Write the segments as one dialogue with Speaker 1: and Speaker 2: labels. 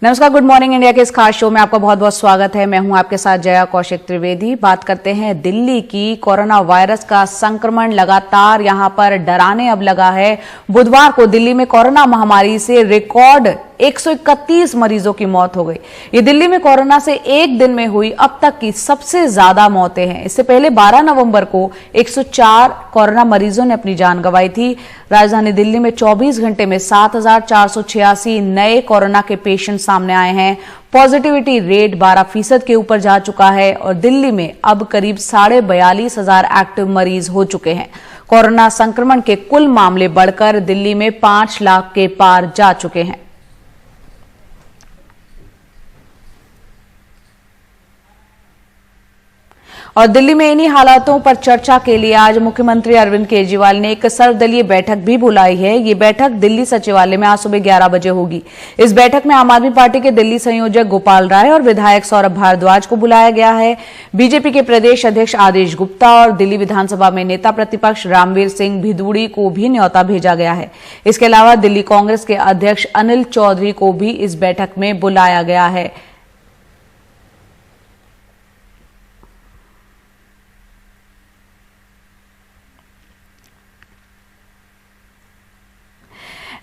Speaker 1: नमस्कार, good morning India के इस खास शो में आपका बहुत बहुत स्वागत है। मैं हूं आपके साथ जया कौशिक त्रिवेदी। बात करते हैं दिल्ली की। कोरोना वायरस का संक्रमण लगातार यहां पर डराने अब लगा है। बुधवार को दिल्ली में कोरोना महामारी से रिकॉर्ड 131 मरीजों की मौत हो गई। ये दिल्ली में कोरोना से एक दिन में हुई अब तक की सबसे ज्यादा मौतें हैं। इससे पहले 12 नवंबर को 104 कोरोना मरीजों ने अपनी जान गंवाई थी। राजधानी दिल्ली में 24 घंटे में 7,486 नए कोरोना के पेशेंट सामने आए हैं। पॉजिटिविटी रेट 12% के ऊपर जा चुका है और दिल्ली में अब करीब 42,500 एक्टिव मरीज हो चुके हैं। कोरोना संक्रमण के कुल मामले बढ़कर दिल्ली में 5 लाख के पार जा चुके हैं। और दिल्ली में इन्हीं हालातों पर चर्चा के लिए आज मुख्यमंत्री अरविंद केजरीवाल ने एक सर्वदलीय बैठक भी बुलाई है। ये बैठक दिल्ली सचिवालय में आज सुबह 11 बजे होगी। इस बैठक में आम आदमी पार्टी के दिल्ली संयोजक गोपाल राय और विधायक सौरभ भारद्वाज को बुलाया गया है। बीजेपी के प्रदेश अध्यक्ष आदेश गुप्ता और दिल्ली विधानसभा में नेता प्रतिपक्ष रामवीर सिंह भिदुड़ी को भी न्योता भेजा गया है। इसके अलावा दिल्ली कांग्रेस के अध्यक्ष अनिल चौधरी को भी इस बैठक में बुलाया गया है।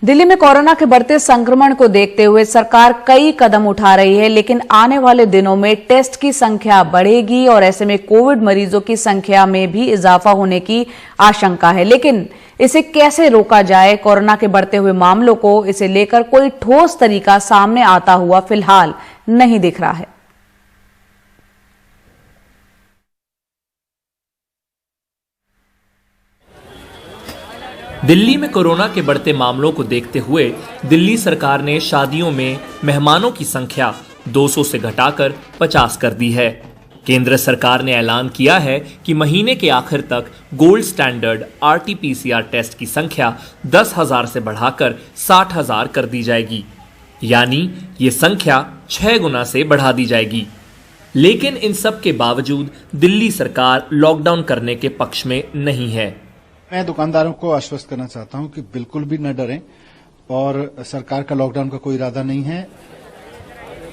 Speaker 1: दिल्ली में कोरोना के बढ़ते संक्रमण को देखते हुए सरकार कई कदम उठा रही है, लेकिन आने वाले दिनों में टेस्ट की संख्या बढ़ेगी और ऐसे में कोविड मरीजों की संख्या में भी इजाफा होने की आशंका है। लेकिन इसे कैसे रोका जाए, कोरोना के बढ़ते हुए मामलों को, इसे लेकर कोई ठोस तरीका सामने आता हुआ फिलहाल नहीं दिख रहा है।
Speaker 2: दिल्ली में कोरोना के बढ़ते मामलों को देखते हुए दिल्ली सरकार ने शादियों में मेहमानों की संख्या 200 से घटाकर 50 कर दी है। केंद्र सरकार ने ऐलान किया है कि महीने के आखिर तक गोल्ड स्टैंडर्ड RT-PCR टेस्ट की संख्या 10,000 से बढ़ाकर 60,000 कर दी जाएगी, यानी ये संख्या 6 गुना से बढ़ा दी जाएगी। लेकिन इन सब के बावजूद दिल्ली सरकार लॉकडाउन करने के पक्ष में नहीं है।
Speaker 3: मैं दुकानदारों को आश्वस्त करना चाहता हूं कि बिल्कुल भी न डरें और सरकार का लॉकडाउन का कोई इरादा नहीं है।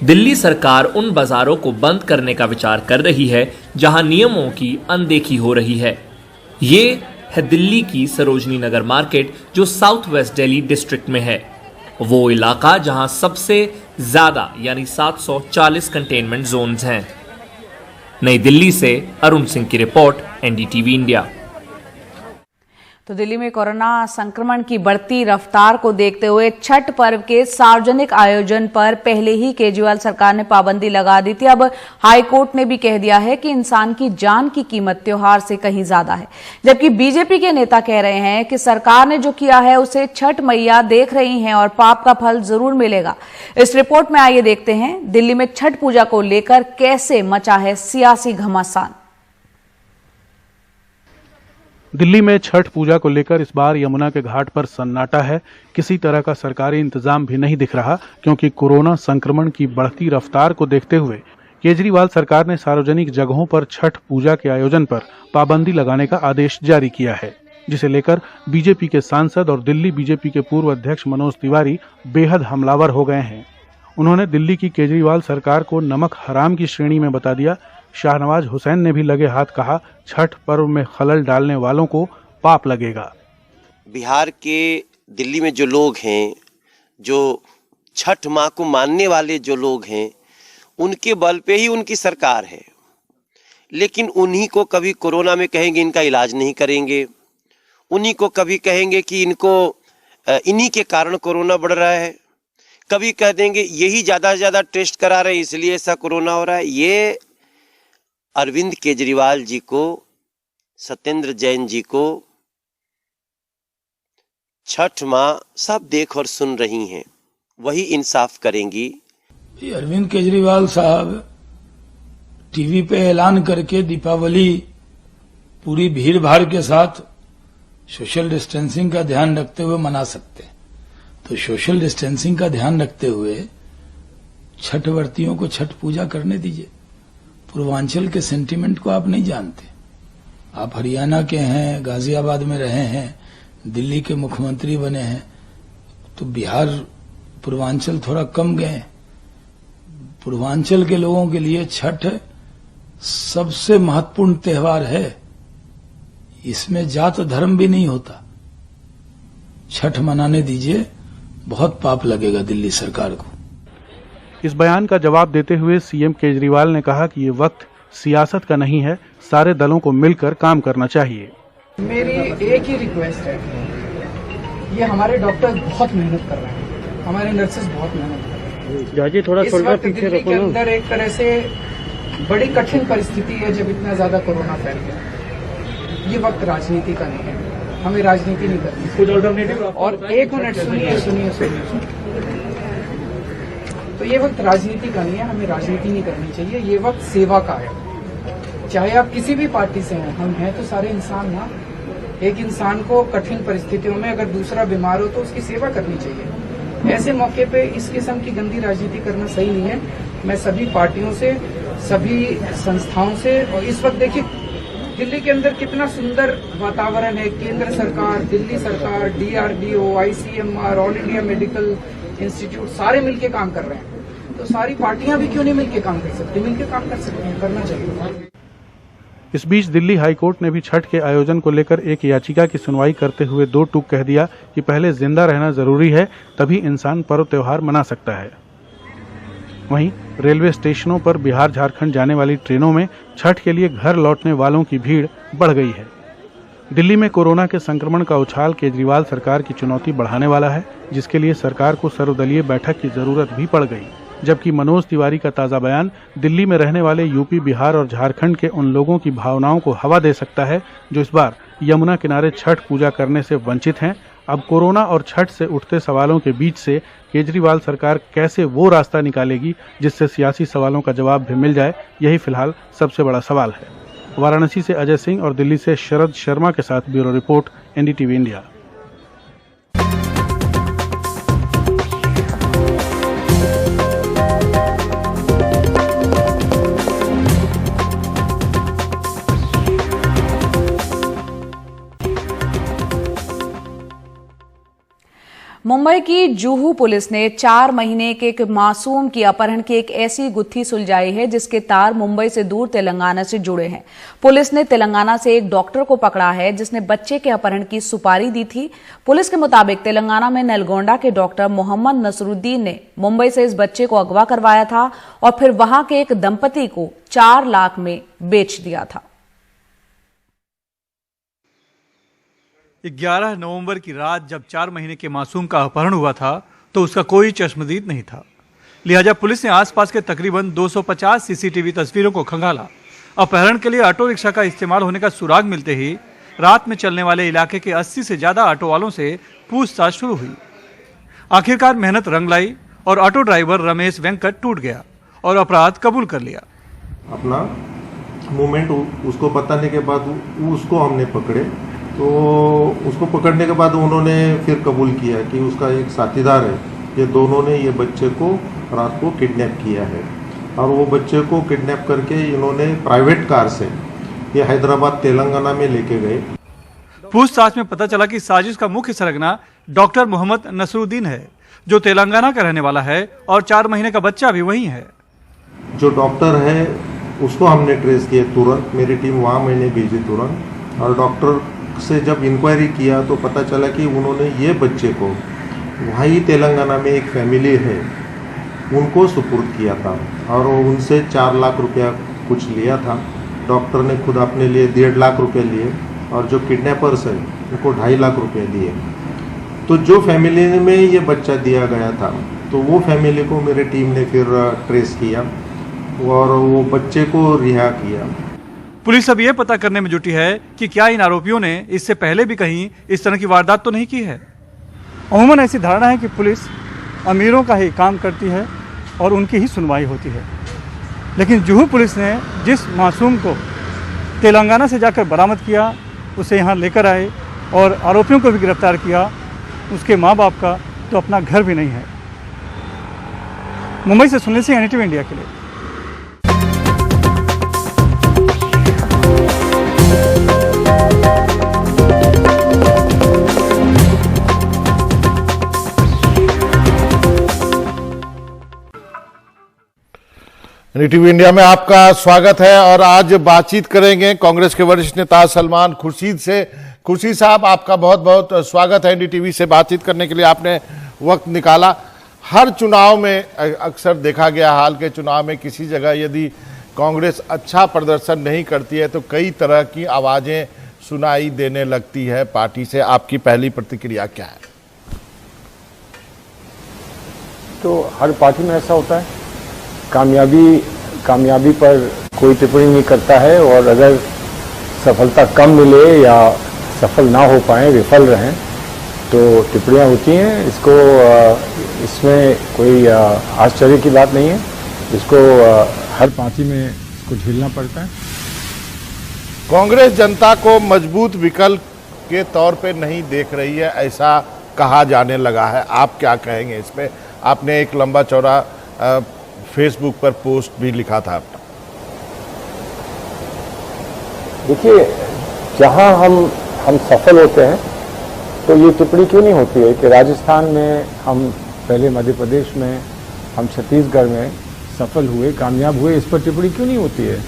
Speaker 2: दिल्ली सरकार उन बाजारों को बंद करने का विचार कर रही है जहां नियमों की अनदेखी हो रही है। ये है दिल्ली की सरोजनी नगर मार्केट, जो साउथ वेस्ट दिल्ली डिस्ट्रिक्ट में है, वो इलाका जहां सबसे ज्यादा यानी 740 कंटेनमेंट जोन्स हैं। नई दिल्ली से अरुण सिंह की रिपोर्ट, NDTV इंडिया।
Speaker 1: तो दिल्ली में कोरोना संक्रमण की बढ़ती रफ्तार को देखते हुए छठ पर्व के सार्वजनिक आयोजन पर पहले ही केजरीवाल सरकार ने पाबंदी लगा दी थी। अब हाईकोर्ट ने भी कह दिया है कि इंसान की जान की कीमत त्योहार से कहीं ज्यादा है। जबकि बीजेपी के नेता कह रहे हैं कि सरकार ने जो किया है उसे छठ मैया देख रही हैं और पाप का फल जरूर मिलेगा। इस रिपोर्ट में आइए देखते हैं दिल्ली में छठ पूजा को लेकर कैसे मचा है सियासी घमासान।
Speaker 4: दिल्ली में छठ पूजा को लेकर इस बार यमुना के घाट पर सन्नाटा है। किसी तरह का सरकारी इंतजाम भी नहीं दिख रहा, क्योंकि कोरोना संक्रमण की बढ़ती रफ्तार को देखते हुए केजरीवाल सरकार ने सार्वजनिक जगहों पर छठ पूजा के आयोजन पर पाबंदी लगाने का आदेश जारी किया है, जिसे लेकर बीजेपी के सांसद और दिल्ली बीजेपी के पूर्व अध्यक्ष मनोज तिवारी बेहद हमलावर हो गए हैं। उन्होंने दिल्ली की केजरीवाल सरकार को नमक हराम की श्रेणी में बता दिया। शाहनवाज हुसैन ने भी लगे हाथ कहा, छठ पर्व में खलल डालने वालों को पाप लगेगा।
Speaker 5: बिहार के दिल्ली में जो लोग हैं, जो छठ माँ को मानने वाले जो लोग हैं, उनके बल पे ही उनकी सरकार है। लेकिन उन्हीं को कभी कोरोना में कहेंगे इनका इलाज नहीं करेंगे, उन्हीं को कभी कहेंगे कि इनको इन्हीं के कारण कोरोना बढ़ रहा है, कभी कह देंगे यही ज़्यादा से ज़्यादा टेस्ट करा रहे हैं इसलिए ऐसा कोरोना हो रहा है। ये अरविंद केजरीवाल जी को, सत्येंद्र जैन जी को छठ माँ सब देख और सुन रही हैं, वही इंसाफ करेंगी।
Speaker 6: अरविंद केजरीवाल साहब टीवी पे ऐलान करके दीपावली पूरी भीड़ भाड़ के साथ सोशल डिस्टेंसिंग का ध्यान रखते हुए मना सकते हैं, तो सोशल डिस्टेंसिंग का ध्यान रखते हुए छठ व्रतियों को छठ पूजा करने दीजिए। पूर्वांचल के सेंटीमेंट को आप नहीं जानते। आप हरियाणा के हैं, गाजियाबाद में रहे हैं, दिल्ली के मुख्यमंत्री बने हैं, तो बिहार पूर्वांचल थोड़ा कम गए। पूर्वांचल के लोगों के लिए छठ सबसे महत्वपूर्ण त्योहार है। इसमें जात धर्म भी नहीं होता। छठ मनाने दीजिए, बहुत पाप लगेगा दिल्ली सरकार को।
Speaker 4: इस बयान का जवाब देते हुए सीएम केजरीवाल ने कहा कि ये वक्त सियासत का नहीं है, सारे दलों को मिलकर काम करना चाहिए।
Speaker 7: मेरी एक ही रिक्वेस्ट है, ये हमारे डॉक्टर बहुत मेहनत कर रहे हैं, हमारे नर्सेज बहुत मेहनत कर रहे हैं। जाजी थोड़ा इस वक्त दिल्ली के अंदर एक तरह से बड़ी कठिन परिस्थिति है जब इतना ज्यादा कोरोना फैल गया। ये वक्त राजनीति का नहीं है, हमें राजनीति नहीं करनी। कुछ ऑल्टरनेटिव और एक मिनट सुनिए। तो ये वक्त राजनीति का नहीं है, हमें राजनीति नहीं करनी चाहिए। ये वक्त सेवा का है। चाहे आप किसी भी पार्टी से हैं, हम हैं तो सारे इंसान ना। एक इंसान को कठिन परिस्थितियों में अगर दूसरा बीमार हो तो उसकी सेवा करनी चाहिए। ऐसे मौके पे इस किस्म की गंदी राजनीति करना सही नहीं है। मैं सभी पार्टियों से, सभी संस्थाओं से, और इस वक्त देखिए दिल्ली के अंदर कितना सुंदर वातावरण है। केंद्र सरकार, दिल्ली सरकार, DRDO, ICMR, all India medical institute सारे मिलकर काम कर रहे हैं। तो सारी पार्टियां भी क्यों नहीं मिलकर काम कर सकती? मिलकर काम कर सकती हैं, करना चाहिए।
Speaker 4: इस बीच दिल्ली हाईकोर्ट ने भी छठ के आयोजन को लेकर एक याचिका की सुनवाई करते हुए दो टूक कह दिया कि पहले जिंदा रहना जरूरी है, तभी इंसान पर्व त्योहार मना सकता है। वहीं रेलवे स्टेशनों पर बिहार झारखंड जाने वाली ट्रेनों में छठ के लिए घर लौटने वालों की भीड़ बढ़ गई है। दिल्ली में कोरोना के संक्रमण का उछाल केजरीवाल सरकार की चुनौती बढ़ाने वाला है, जिसके लिए सरकार को सर्वदलीय बैठक की जरूरत भी पड़ गई। जबकि मनोज तिवारी का ताजा बयान दिल्ली में रहने वाले यूपी, बिहार और झारखंड के उन लोगों की भावनाओं को हवा दे सकता है जो इस बार यमुना किनारे छठ पूजा करने से वंचित हैं। अब कोरोना और छठ से उठते सवालों के बीच से केजरीवाल सरकार कैसे वो रास्ता निकालेगी जिससे सियासी सवालों का जवाब भी मिल जाए, यही फिलहाल सबसे बड़ा सवाल है। वाराणसी से अजय सिंह और दिल्ली से शरद शर्मा के साथ bureau report, NDTV India.
Speaker 1: Mumbai की जुहू पुलिस ने 4 महीने के एक मासूम की अपहरण की एक ऐसी गुत्थी सुलझाई है जिसके तार मुंबई से दूर तेलंगाना से जुड़े हैं। पुलिस ने तेलंगाना से एक डॉक्टर को पकड़ा है जिसने बच्चे के अपहरण की सुपारी दी थी। पुलिस के मुताबिक तेलंगाना में नलगोंडा के डॉक्टर मोहम्मद नसरुद्दीन ने मुंबई से इस बच्चे को अगवा करवाया था और फिर वहां के एक दंपति को 4 लाख में बेच दिया था।
Speaker 8: 11 नवंबर की रात जब 4 महीने के मासूम का अपहरण हुआ था तो उसका कोई चश्मदीद नहीं था। लिहाजा पुलिस ने आसपास के तकरीबन 250 CCTV तस्वीरों को खंगाला। अपहरण के लिए ऑटो रिक्शा का इस्तेमाल होने का सुराग मिलते ही रात में चलने वाले इलाके के 80 से ज्यादा ऑटो वालों से पूछताछ शुरू हुई। आखिरकार मेहनत रंग लाई और ऑटो ड्राइवर रमेश वेंकट टूट गया और अपराध कबूल कर लिया।
Speaker 9: अपना मूवमेंट उसको बताने के बाद उसको हमने पकड़े, तो उसको पकड़ने के बाद उन्होंने फिर कबूल किया कि उसका एक साथीदार है, ये दोनों ने ये बच्चे को रात को किडनैप किया है और वो बच्चे को किडनैप करके इन्होंने प्राइवेट कार से ये हैदराबाद तेलंगाना में लेके गए।
Speaker 8: पूछताछ में पता चला कि साजिश का मुख्य सरगना डॉक्टर मोहम्मद नसरुद्दीन है जो तेलंगाना का रहने वाला है और 4 महीने का बच्चा भी वही है।
Speaker 9: जो डॉक्टर है उसको हमने ट्रेस किया तुरंत, मेरी टीम वहाँ मैंने भेजी तुरंत, और डॉक्टर से जब इंक्वायरी किया तो पता चला कि उन्होंने ये बच्चे को वहीं तेलंगाना में एक फैमिली है उनको सुपुर्द किया था और उनसे 4 लाख रुपया कुछ लिया था। डॉक्टर ने खुद अपने लिए 1.5 लाख रुपये लिए और जो किडनैपर्स है उनको 2.5 लाख रुपये दिए। तो जो फैमिली में ये बच्चा दिया गया था तो वो फैमिली को मेरी टीम ने फिर ट्रेस किया और वो बच्चे को रिहा किया।
Speaker 8: पुलिस अब यह पता करने में जुटी है कि क्या इन आरोपियों ने इससे पहले भी कहीं इस तरह की वारदात तो नहीं की है।
Speaker 10: अमूमन ऐसी धारणा है कि पुलिस अमीरों का ही काम करती है और उनकी ही सुनवाई होती है, लेकिन जुहू पुलिस ने जिस मासूम को तेलंगाना से जाकर बरामद किया, उसे यहाँ लेकर आए और आरोपियों को भी गिरफ्तार किया, उसके माँ बाप का तो अपना घर भी नहीं है। मुंबई से सुनील सिंह, NDTV इंडिया के लिए।
Speaker 11: एनडीटीवी इंडिया में आपका स्वागत है और आज बातचीत करेंगे कांग्रेस के वरिष्ठ नेता सलमान खुर्शीद से। खुर्शीद साहब, आपका बहुत बहुत स्वागत है। एनडीटीवी से बातचीत करने के लिए आपने वक्त निकाला। हर चुनाव में अक्सर देखा गया, हाल के चुनाव में किसी जगह यदि कांग्रेस अच्छा प्रदर्शन नहीं करती है तो कई तरह की आवाजें सुनाई देने लगती है पार्टी से। आपकी पहली प्रतिक्रिया क्या है?
Speaker 12: तो हर पार्टी में ऐसा होता है, कामयाबी पर कोई टिप्पणी नहीं करता है, और अगर सफलता कम मिले या सफल ना हो पाए, विफल रहें, तो टिप्पणियां होती हैं। इसमें कोई आश्चर्य की बात नहीं है। इसको हर पार्टी में इसको झेलना पड़ता है।
Speaker 11: कांग्रेस जनता को मजबूत विकल्प के तौर पे नहीं देख रही है, ऐसा कहा जाने लगा है। आप क्या कहेंगे इस पे? आपने एक लंबा चौड़ा फेसबुक पर पोस्ट भी लिखा था।
Speaker 12: देखिए, जहां हम सफल होते हैं तो ये टिप्पणी क्यों नहीं होती है कि राजस्थान में हम पहले, मध्य प्रदेश में, हम छत्तीसगढ़ में सफल हुए, कामयाब हुए, इस पर टिप्पणी क्यों नहीं होती है?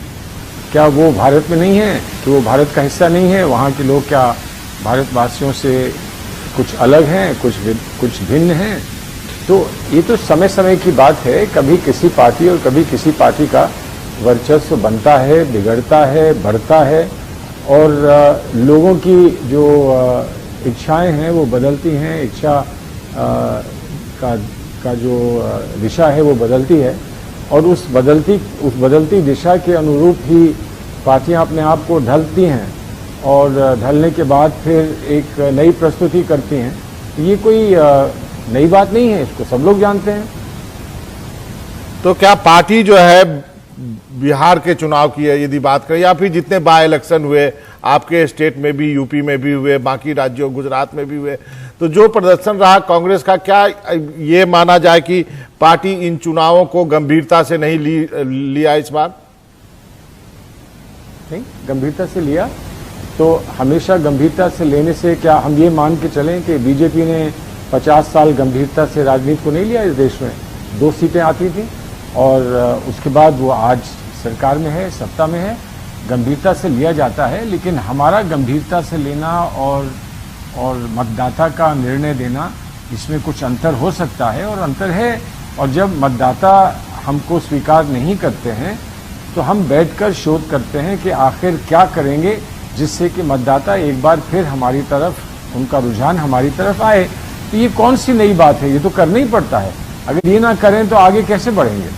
Speaker 12: क्या वो भारत में नहीं है? कि वो भारत का हिस्सा नहीं है? वहाँ के लोग क्या भारतवासियों से कुछ अलग हैं, कुछ भिन्न हैं? तो ये तो समय समय की बात है। कभी किसी पार्टी और कभी किसी पार्टी का वर्चस्व बनता है, बिगड़ता है, बढ़ता है, और लोगों की जो इच्छाएं हैं वो बदलती हैं। इच्छा का जो दिशा है वो बदलती है, और उस बदलती दिशा के अनुरूप ही पार्टियां अपने आप को ढलती हैं, और ढलने के बाद फिर एक नई प्रस्तुति करती हैं। ये कोई नई बात नहीं है, इसको सब लोग जानते हैं।
Speaker 11: तो क्या पार्टी जो है बिहार के चुनाव की है यदि बात करें, या फिर जितने बाय इलेक्शन हुए आपके स्टेट में भी, यूपी में भी हुए, बाकी राज्यों गुजरात में भी हुए, तो जो प्रदर्शन रहा कांग्रेस का, क्या ये माना जाए कि पार्टी इन चुनावों को गंभीरता से नहीं लिया इस बार?
Speaker 12: नहीं, गंभीरता से लिया। तो हमेशा गंभीरता से लेने से क्या हम ये मान के चलें कि बीजेपी ने 50 साल गंभीरता से राजनीति को नहीं लिया? इस देश में 2 सीटें आती थी, और उसके बाद वो आज सरकार में है, सत्ता में है। गंभीरता से लिया जाता है, लेकिन हमारा गंभीरता से लेना और मतदाता का निर्णय देना, इसमें कुछ अंतर हो सकता है, और अंतर है। और जब मतदाता हमको स्वीकार नहीं करते हैं तो हम बैठकर शोध करते हैं कि आखिर क्या करेंगे जिससे कि मतदाता एक बार फिर हमारी तरफ, उनका रुझान हमारी तरफ आए। तो ये कौन सी नई बात है? ये तो करना ही पड़ता है। अगर ये ना करें तो आगे कैसे बढ़ेंगे?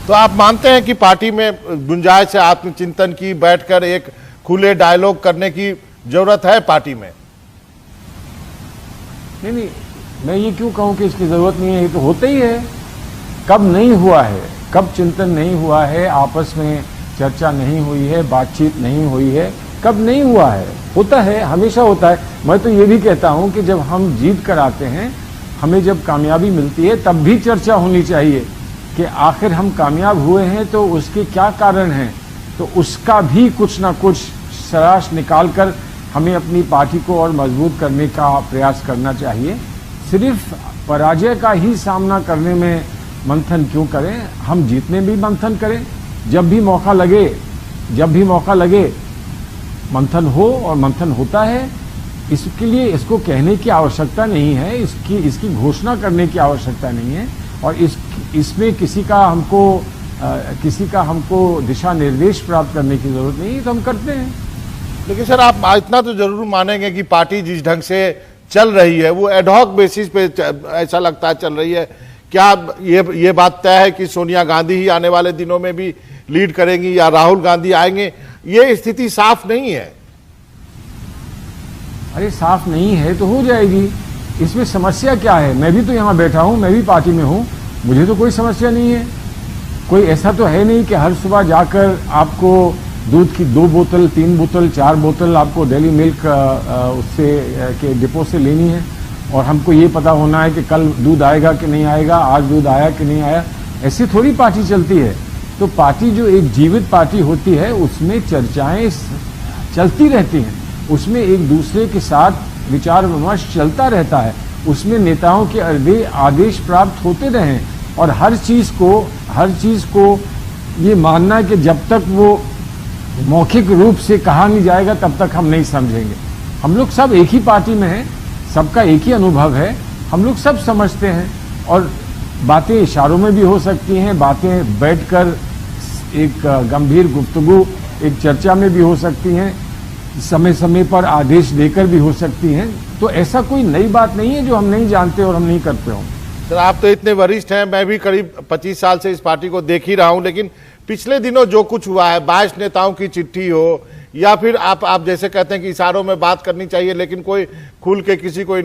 Speaker 11: तो आप मानते हैं कि पार्टी में गुंजाइश है आत्मचिंतन की, बैठकर एक खुले डायलॉग करने की जरूरत है पार्टी में?
Speaker 12: नहीं, मैं ये क्यों कहूं कि इसकी जरूरत नहीं है? ये तो होता ही है। कब नहीं हुआ है? कब चिंतन नहीं हुआ है? आपस में चर्चा नहीं हुई है? बातचीत नहीं हुई है? कब नहीं हुआ है? होता है, हमेशा होता है। मैं तो ये भी कहता हूं कि जब हम जीत कर आते हैं, हमें जब कामयाबी मिलती है, तब भी चर्चा होनी चाहिए कि आखिर हम कामयाब हुए हैं तो उसके क्या कारण हैं। तो उसका भी कुछ ना कुछ सराश निकाल कर हमें अपनी पार्टी को और मजबूत करने का प्रयास करना चाहिए। सिर्फ पराजय का ही सामना करने में मंथन क्यों करें? हम जीतने भी मंथन करें। जब भी मौका लगे मंथन हो, और मंथन होता है। इसके लिए इसको कहने की आवश्यकता नहीं है, इसकी घोषणा करने की आवश्यकता नहीं है, और इसमें किसी का हमको दिशा निर्देश प्राप्त करने की जरूरत नहीं है। तो हम करते हैं।
Speaker 11: लेकिन सर, आप इतना तो जरूर मानेंगे कि पार्टी जिस ढंग से चल रही है वो एडहॉक बेसिस पे ऐसा लगता है चल रही है। क्या ये बात तय है कि सोनिया गांधी ही आने वाले दिनों में भी लीड करेंगी या राहुल गांधी आएंगे? ये स्थिति साफ नहीं है।
Speaker 12: अरे साफ नहीं है तो हो जाएगी। इसमें समस्या क्या है? मैं भी तो यहाँ बैठा हूँ, मैं भी पार्टी में हूँ, मुझे तो कोई समस्या नहीं है। कोई ऐसा तो है नहीं कि हर सुबह जाकर आपको दूध की 2 बोतल, 3 बोतल, 4 बोतल आपको डेली मिल्क उससे के डिपो से लेनी है, और हमको ये पता होना है कि कल दूध आएगा कि नहीं आएगा, आज दूध आया कि नहीं आया। ऐसी थोड़ी पार्टी चलती है। तो पार्टी जो एक जीवित पार्टी होती है, उसमें चर्चाएं चलती रहती हैं, उसमें एक दूसरे के साथ विचार विमर्श चलता रहता है, उसमें नेताओं के आदेश प्राप्त होते रहें, और हर चीज को ये मानना है कि जब तक वो मौखिक रूप से कहा नहीं जाएगा तब तक हम नहीं समझेंगे। हम लोग सब एक ही पार्टी में हैं, सबका एक ही अनुभव है, हम लोग सब समझते हैं और बातें इशारों में भी हो सकती हैं, बातें बैठकर एक गंभीर गुफ्तगू, एक चर्चा में भी हो सकती हैं, समय समय पर आदेश देकर भी हो सकती हैं। तो ऐसा कोई नई बात नहीं है जो हम नहीं जानते और हम नहीं करते हों।
Speaker 11: सर, आप तो इतने वरिष्ठ हैं, मैं भी करीब 25 साल से इस पार्टी को देख ही रहा हूं, लेकिन पिछले दिनों जो कुछ हुआ है, 22 नेताओं की चिट्ठी हो या फिर आप जैसे कहते हैं कि इशारों में बात करनी चाहिए लेकिन कोई खुल के किसी को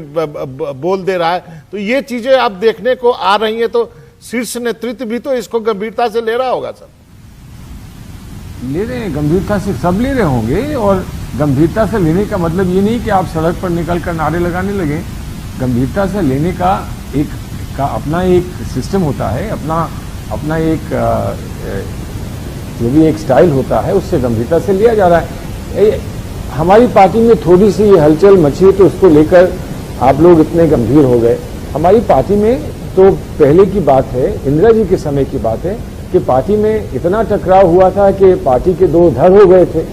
Speaker 11: बोल दे रहा है, तो ये चीजें आप देखने को आ रही हैं, तो शीर्ष नेतृत्व भी तो इसको गंभीरता से ले रहा होगा। सर,
Speaker 12: ले रहे हैं, गंभीरता से सब ले रहे होंगे और गंभीरता से लेने का मतलब ये नहीं कि आप सड़क पर निकल कर नारे लगाने लगे। गंभीरता से लेने का अपना एक सिस्टम होता है, अपना एक जो भी एक स्टाइल होता है, उससे गंभीरता से लिया जा रहा है। हमारी पार्टी में थोड़ी सी हलचल मची तो उसको लेकर आप लोग इतने गंभीर हो गए। हमारी पार्टी में तो पहले की बात है, इंदिरा जी के समय की बात है कि पार्टी में इतना टकराव हुआ था कि पार्टी के दो धड़ हो गए थे,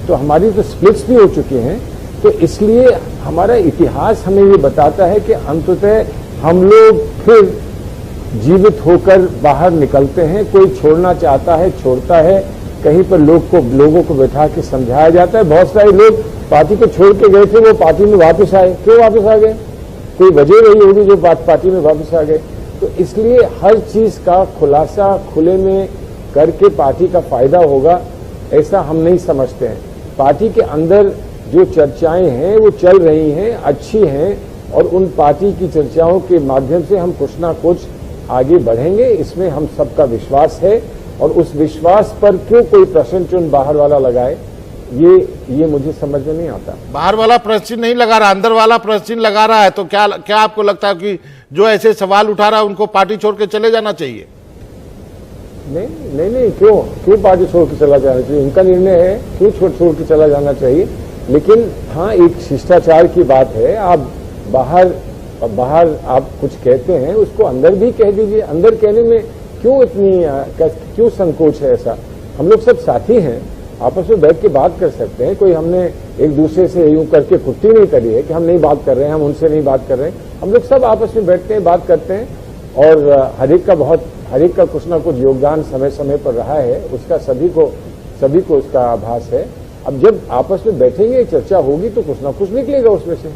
Speaker 12: तो हमारी तो स्प्लिट्स भी हो चुके हैं। तो इसलिए हमारा इतिहास हमें ये बताता है कि अंततः हम लोग फिर जीवित होकर बाहर निकलते हैं। कोई छोड़ना चाहता है, छोड़ता है, कहीं पर लोगों को बैठा के समझाया जाता है। बहुत सारे लोग पार्टी को छोड़ के गए थे, वो पार्टी में वापस आए। क्यों वापस आ गए? कोई वजह रही होगी जो पार्टी में वापस आ गए। तो इसलिए हर चीज का खुलासा खुले में करके पार्टी का फायदा होगा, ऐसा हम नहीं समझते हैं। पार्टी के अंदर जो चर्चाएं हैं वो चल रही हैं, अच्छी हैं, और उन पार्टी की चर्चाओं के माध्यम से हम कुछ ना कुछ आगे बढ़ेंगे, इसमें हम सबका विश्वास है। और उस विश्वास पर क्यों कोई प्रश्न चिन्ह बाहर वाला लगाए, ये मुझे समझ में नहीं आता।
Speaker 11: बाहर वाला प्रश्न चिन्ह नहीं लगा रहा, अंदर वाला प्रश्न चिन्ह लगा रहा है, तो क्या आपको लगता है कि जो ऐसे सवाल उठा रहा है उनको पार्टी छोड़ के चले जाना चाहिए?
Speaker 12: नहीं, क्यों पार्टी छोड़ के चला जाना चाहिए? उनका निर्णय है, क्यों छोड़ के चला जाना चाहिए। लेकिन हाँ, एक शिष्टाचार की बात है। आप बाहर आप कुछ कहते हैं, उसको अंदर भी कह दीजिए। अंदर कहने में क्यों संकोच है? ऐसा हम लोग सब साथी हैं, आपस में बैठ के बात कर सकते हैं। कोई हमने एक दूसरे से यूं करके कुट्टी नहीं करी है कि हम नहीं बात कर रहे हैं, हम उनसे नहीं बात कर रहे हैं। हम लोग सब आपस में बैठते हैं, बात करते हैं, और हर एक का कुछ ना कुछ योगदान समय समय पर रहा है, उसका सभी को उसका आभास है। अब जब आपस में बैठेंगे, चर्चा होगी, तो कुछ ना कुछ निकलेगा उसमें से।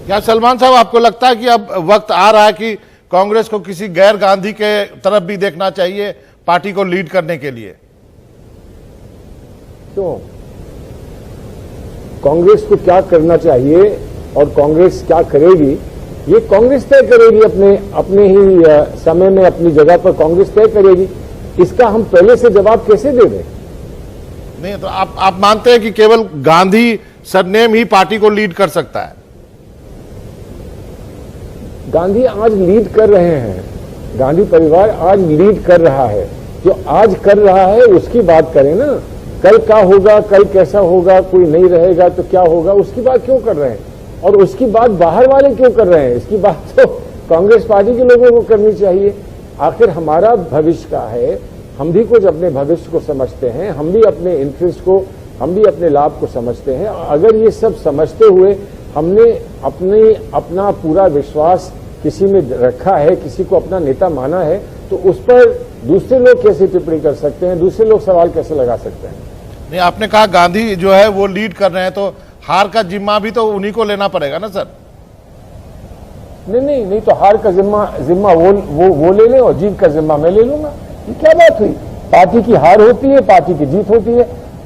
Speaker 11: क्या सलमान साहब, आपको लगता है कि अब वक्त आ रहा है कि कांग्रेस को किसी गैर गांधी के तरफ भी देखना चाहिए पार्टी को लीड करने के लिए?
Speaker 12: तो कांग्रेस को क्या करना चाहिए और कांग्रेस क्या करेगी, ये कांग्रेस तय करेगी। अपने ही समय में अपनी जगह पर कांग्रेस तय करेगी। इसका हम पहले से जवाब कैसे दे दें?
Speaker 11: नहीं, तो आप मानते हैं कि केवल गांधी सरनेम ही पार्टी को लीड कर सकता है?
Speaker 12: गांधी आज लीड कर रहे हैं, गांधी परिवार आज लीड कर रहा है। जो आज कर रहा है उसकी बात करें ना। कल क्या होगा, कल कैसा होगा, कोई नहीं रहेगा तो क्या होगा, उसकी बात क्यों कर रहे हैं? और उसकी बात बाहर वाले क्यों कर रहे हैं? इसकी बात तो कांग्रेस पार्टी के लोगों को करनी चाहिए। आखिर हमारा भविष्य का है, हम भी कुछ अपने भविष्य को समझते हैं, हम भी अपने इंटरेस्ट को, हम भी अपने लाभ को समझते हैं। अगर ये सब समझते हुए हमने अपना पूरा विश्वास किसी में रखा है, किसी को अपना नेता माना है, तो उस पर दूसरे लोग कैसे टिप्पणी कर सकते हैं, दूसरे लोग सवाल कैसे लगा सकते हैं?
Speaker 11: नहीं, आपने कहा गांधी जो है वो लीड कर रहे हैं, तो हार का जिम्मा भी तो उन्हीं को लेना पड़ेगा ना सर?
Speaker 12: नहीं, तो हार का जिम्मा वो ले लें और जीत का जिम्मा मैं ले लूंगा। ये क्या बात हुई? पार्टी की हार होती है, पार्टी की जीत होती है।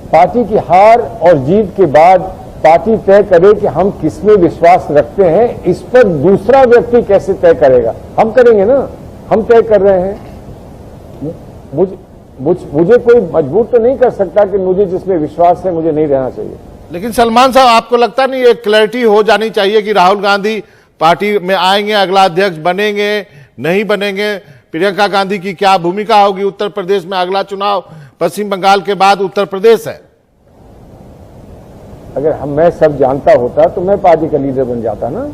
Speaker 12: पार्टी की हार और जीत के बाद पार्टी तय करे कि हम किसमें विश्वास रखते हैं, इस पर दूसरा व्यक्ति कैसे तय करेगा? हम करेंगे ना, हम तय कर रहे हैं। मुझे कोई मजबूर तो नहीं कर सकता कि मुझे जिसमें विश्वास है मुझे नहीं रहना चाहिए।
Speaker 11: लेकिन सलमान साहब, आपको लगता नहीं एक क्लैरिटी हो जानी चाहिए कि राहुल गांधी पार्टी में आएंगे, अगला अध्यक्ष बनेंगे, नहीं बनेंगे? प्रियंका गांधी की क्या भूमिका होगी? उत्तर प्रदेश में अगला चुनाव पश्चिम बंगाल के बाद उत्तर प्रदेश है।
Speaker 12: अगर मैं सब जानता होता तो मैं पार्टी का लीडर बन जाता ना।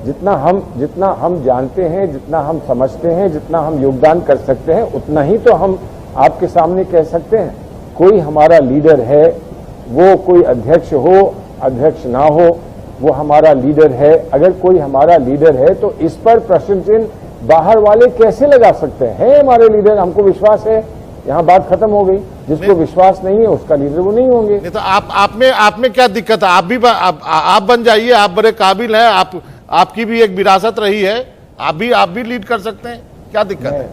Speaker 12: जितना हम जानते हैं, जितना हम समझते हैं, जितना हम योगदान कर सकते हैं, उतना ही तो हम आपके सामने कह सकते हैं? कोई हमारा लीडर है, वो कोई अध्यक्ष हो, अध्यक्ष ना हो, वो हमारा लीडर है। अगर कोई हमारा लीडर है तो इस पर प्रश्न चिन्ह बाहर वाले कैसे लगा सकते हैं? है हमारे लीडर, हमको विश्वास है, यहाँ बात खत्म हो गई। जिसको विश्वास नहीं है उसका लीडर वो नहीं होंगे।
Speaker 11: नहीं तो आप में क्या दिक्कत है? आप बन जाइए, आप बड़े काबिल हैं, आपकी भी एक विरासत रही है, आप भी लीड कर सकते हैं, क्या दिक्कत है?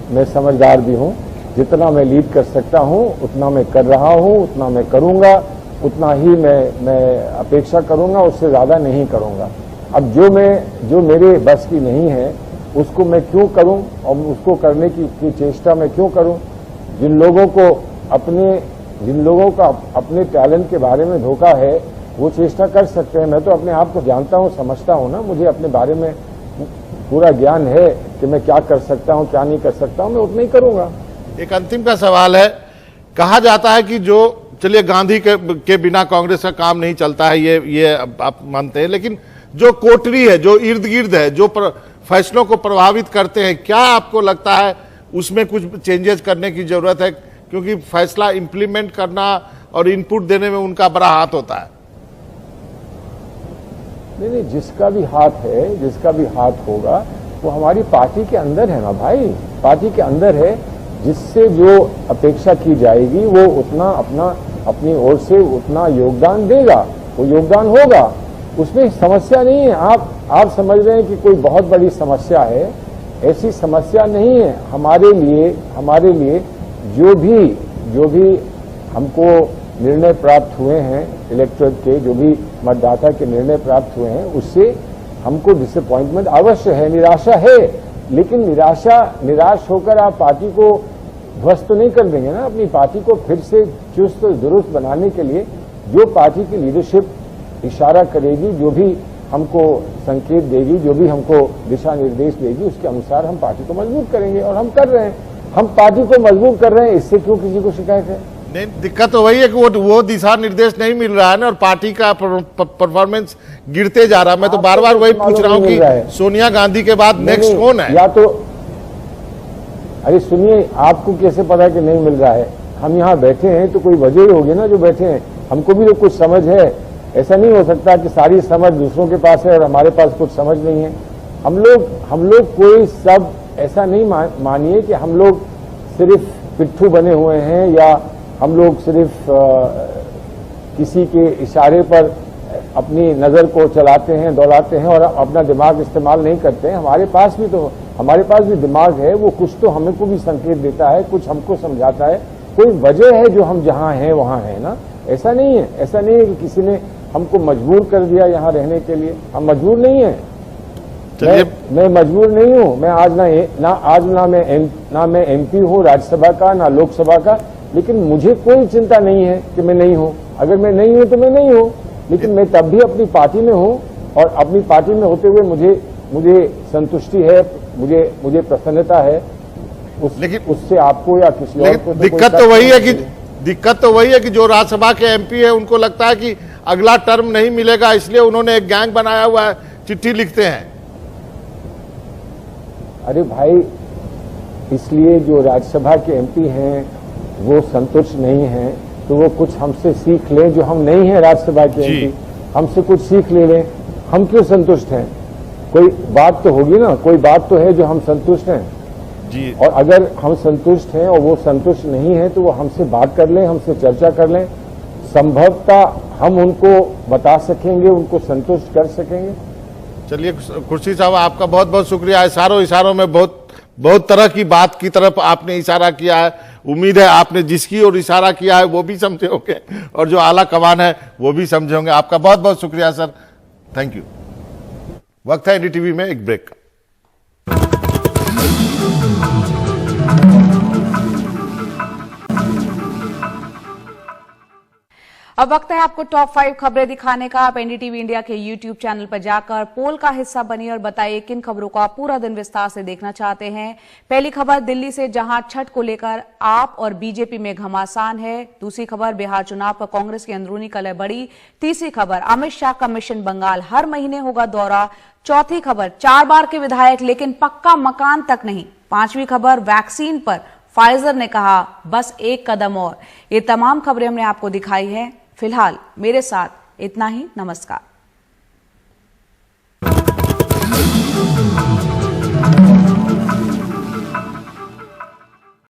Speaker 12: मैं समझदार भी हूँ, जितना मैं लीड कर सकता हूँ उतना मैं कर रहा हूँ, उतना मैं करूंगा, उतना ही मैं अपेक्षा करूंगा, उससे ज्यादा नहीं करूंगा। अब जो मेरे बस की नहीं है उसको मैं क्यों करूं और उसको करने की चेष्टा मैं क्यों करूं? जिन लोगों का अपने टैलेंट के बारे में धोखा है वो चेष्टा कर सकते हैं। मैं तो अपने आप को जानता हूं, समझता हूं ना, मुझे अपने बारे में पूरा ज्ञान है कि मैं क्या कर सकता हूं, क्या नहीं कर सकता हूं, मैं उतना ही करूंगा।
Speaker 11: एक अंतिम का सवाल है, कहा जाता है कि जो चलिए गांधी के बिना कांग्रेस का काम नहीं चलता है, ये आप मानते हैं, लेकिन जो कोटरी है, जो इर्द गिर्द है, जो फैसलों को प्रभावित करते हैं, क्या आपको लगता है उसमें कुछ चेंजेस करने की जरूरत है? क्योंकि फैसला इंप्लीमेंट करना और इनपुट देने में उनका बड़ा हाथ होता है।
Speaker 12: नहीं, जिसका भी हाथ होगा वो हमारी पार्टी के अंदर है ना भाई, पार्टी के अंदर है। जिससे जो अपेक्षा की जाएगी वो उतना अपनी ओर से उतना योगदान देगा, वो योगदान होगा, उसमें समस्या नहीं है। आप समझ रहे हैं कि कोई बहुत बड़ी समस्या है, ऐसी समस्या नहीं है। हमारे लिए जो भी हमको निर्णय प्राप्त हुए हैं इलेक्टोरेट के, जो भी मतदाता के निर्णय प्राप्त हुए हैं, उससे हमको डिसअपॉइंटमेंट अवश्य है, निराशा है, लेकिन निराश होकर आप पार्टी को ध्वस्त तो नहीं कर देंगे ना। अपनी पार्टी को फिर से चुस्त दुरुस्त बनाने के लिए जो पार्टी की लीडरशिप इशारा करेगी, जो भी हमको संकेत देगी, जो भी हमको दिशा निर्देश देगी, उसके अनुसार हम पार्टी को मजबूत करेंगे, और हम कर रहे हैं। हम पार्टी को मजबूत कर रहे हैं, इससे क्यों किसी को शिकायत है?
Speaker 11: नहीं, दिक्कत तो वही है कि वो दिशा निर्देश नहीं मिल रहा है ना, और पार्टी का परफॉर्मेंस गिरते जा रहा है। मैं तो बार बार वही पूछ रहा हूँ कि सोनिया गांधी के बाद नेक्स्ट कौन है?
Speaker 12: या तो अरे सुनिए, आपको कैसे पता कि नहीं मिल रहा है? हम यहाँ बैठे हैं तो कोई वजह ही होगी ना जो बैठे हैं। हमको भी तो कुछ समझ है, ऐसा नहीं हो सकता कि सारी समझ दूसरों के पास है और हमारे पास कुछ समझ नहीं है। हम लोग कोई सब ऐसा नहीं मानिए कि हम लोग सिर्फ पिट्ठू बने हुए हैं, या हम लोग सिर्फ किसी के इशारे पर अपनी नजर को चलाते हैं, दौड़ाते हैं और अपना दिमाग इस्तेमाल नहीं करते हैं। हमारे पास भी दिमाग है, वो कुछ तो हमको भी संकेत देता है, कुछ हमको समझाता है। कोई वजह है जो हम जहां हैं वहां हैं ना। ऐसा नहीं है कि किसी ने हमको मजबूर कर दिया यहाँ रहने के लिए। हम मजबूर नहीं है, मैं मजबूर नहीं हूँ। मैं आज ना मैं एमपी हूँ राज्यसभा का, ना लोकसभा का, लेकिन मुझे कोई चिंता नहीं है कि मैं नहीं हूँ। अगर मैं नहीं हूँ तो मैं नहीं हूँ, लेकिन मैं तब भी अपनी पार्टी में हूँ, और अपनी पार्टी में होते हुए मुझे संतुष्टि है, मुझे प्रसन्नता है। लेकिन उससे आपको या किसी और को
Speaker 11: दिक्कत तो वही है कि जो राज्यसभा के एमपी है उनको लगता है कि अगला टर्म नहीं मिलेगा, इसलिए उन्होंने एक गैंग बनाया हुआ है, चिट्ठी लिखते हैं।
Speaker 12: अरे भाई, इसलिए जो राज्यसभा के एमपी हैं वो संतुष्ट नहीं हैं, तो वो कुछ हमसे सीख लें। जो हम नहीं हैं राज्यसभा के एमपी, हमसे कुछ सीख ले लें। हम क्यों संतुष्ट हैं? कोई बात तो होगी ना, कोई बात तो है जो हम संतुष्ट हैं जी। और अगर हम संतुष्ट हैं और वो संतुष्ट नहीं है तो वो हमसे बात कर लें, हमसे चर्चा कर लें। संभवतः हम उनको बता सकेंगे, उनको संतुष्ट कर सकेंगे।
Speaker 11: चलिए खुर्शीद साहब, आपका बहुत बहुत शुक्रिया। इशारों में बहुत तरह की बात की तरफ आपने इशारा किया है। उम्मीद है आपने जिसकी ओर इशारा किया है वो भी समझे होंगे, और जो आला कमान है वो भी समझे होंगे। आपका बहुत बहुत शुक्रिया सर, थैंक यू। वक्त है एनडीटीवी में एक ब्रेक का।
Speaker 1: अब वक्त है आपको टॉप 5 खबरें दिखाने का। आप एनडीटीवी इंडिया के यूट्यूब चैनल पर जाकर पोल का हिस्सा बनिए और बताइए किन खबरों को आप पूरा दिन विस्तार से देखना चाहते हैं। पहली खबर दिल्ली से, जहां छठ को लेकर आप और बीजेपी में घमासान है। दूसरी खबर, बिहार चुनाव पर कांग्रेस की अंदरूनी कलह बढ़ी। तीसरी खबर, अमित शाह का मिशन बंगाल, हर महीने होगा दौरा। चौथी खबर, 4 बार के विधायक लेकिन पक्का मकान तक नहीं। पांचवी खबर वैक्सीन पर फाइजर ने कहा बस एक कदम और। ये तमाम खबरें हमने आपको दिखाई है। फिलहाल मेरे साथ इतना ही। नमस्कार।